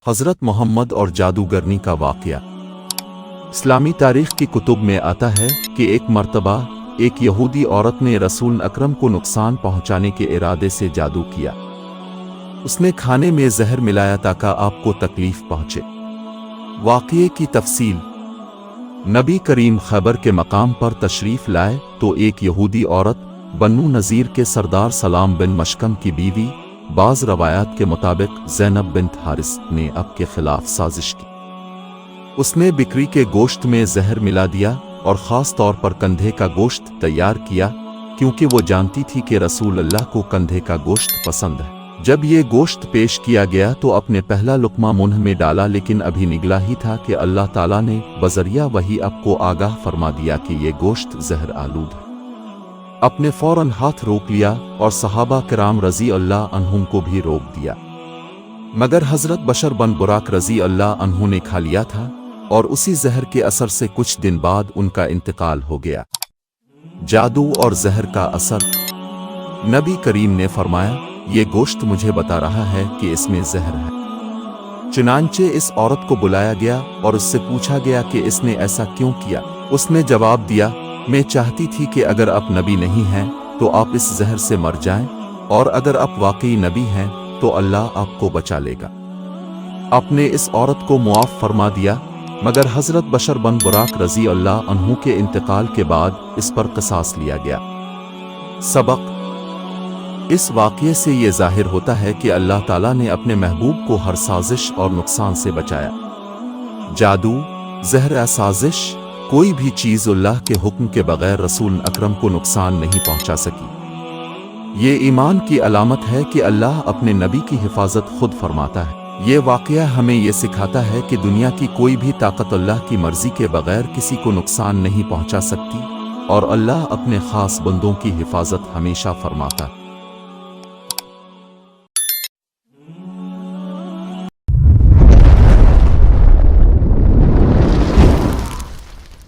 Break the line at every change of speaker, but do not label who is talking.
حضرت محمد اور جادوگرنی کا واقعہ۔ اسلامی تاریخ کی کتب میں آتا ہے کہ ایک مرتبہ ایک یہودی عورت نے رسول اکرم کو نقصان پہنچانے کے ارادے سے جادو کیا۔ اس نے کھانے میں زہر ملایا تاکہ آپ کو تکلیف پہنچے۔ واقعے کی تفصیل: نبی کریم خیبر کے مقام پر تشریف لائے تو ایک یہودی عورت بنو نذیر کے سردار سلام بن مشکم کی بیوی، بعض روایات کے مطابق زینب بنت حارث نے اب کے خلاف سازش کی۔ اس نے بکری کے گوشت میں زہر ملا دیا اور خاص طور پر کندھے کا گوشت تیار کیا، کیونکہ وہ جانتی تھی کہ رسول اللہ کو کندھے کا گوشت پسند ہے۔ جب یہ گوشت پیش کیا گیا تو اپنے پہلا لقمہ منہ میں ڈالا، لیکن ابھی نگلا ہی تھا کہ اللہ تعالیٰ نے بذریعہ وحی اب کو آگاہ فرما دیا کہ یہ گوشت زہر آلود ہے۔ اپنے فوراً ہاتھ روک لیا اور صحابہ کرام رضی اللہ عنہم کو بھی روک دیا، مگر حضرت بشر بن براق رضی اللہ عنہ نے کھا لیا تھا اور اسی زہر کے اثر سے کچھ دن بعد ان کا انتقال ہو گیا۔ جادو اور زہر کا اثر: نبی کریم نے فرمایا، یہ گوشت مجھے بتا رہا ہے کہ اس میں زہر ہے۔ چنانچہ اس عورت کو بلایا گیا اور اس سے پوچھا گیا کہ اس نے ایسا کیوں کیا۔ اس نے جواب دیا، میں چاہتی تھی کہ اگر آپ نبی نہیں ہیں تو آپ اس زہر سے مر جائیں، اور اگر آپ واقعی نبی ہیں تو اللہ آپ کو بچا لے گا۔ آپ نے اس عورت کو معاف فرما دیا، مگر حضرت بشر بن براق رضی اللہ عنہ کے انتقال کے بعد اس پر قصاص لیا گیا۔ سبق: اس واقعے سے یہ ظاہر ہوتا ہے کہ اللہ تعالیٰ نے اپنے محبوب کو ہر سازش اور نقصان سے بچایا۔ جادو، زہر یا سازش، کوئی بھی چیز اللہ کے حکم کے بغیر رسول اکرم کو نقصان نہیں پہنچا سکی۔ یہ ایمان کی علامت ہے کہ اللہ اپنے نبی کی حفاظت خود فرماتا ہے۔ یہ واقعہ ہمیں یہ سکھاتا ہے کہ دنیا کی کوئی بھی طاقت اللہ کی مرضی کے بغیر کسی کو نقصان نہیں پہنچا سکتی، اور اللہ اپنے خاص بندوں کی حفاظت ہمیشہ فرماتا ہے۔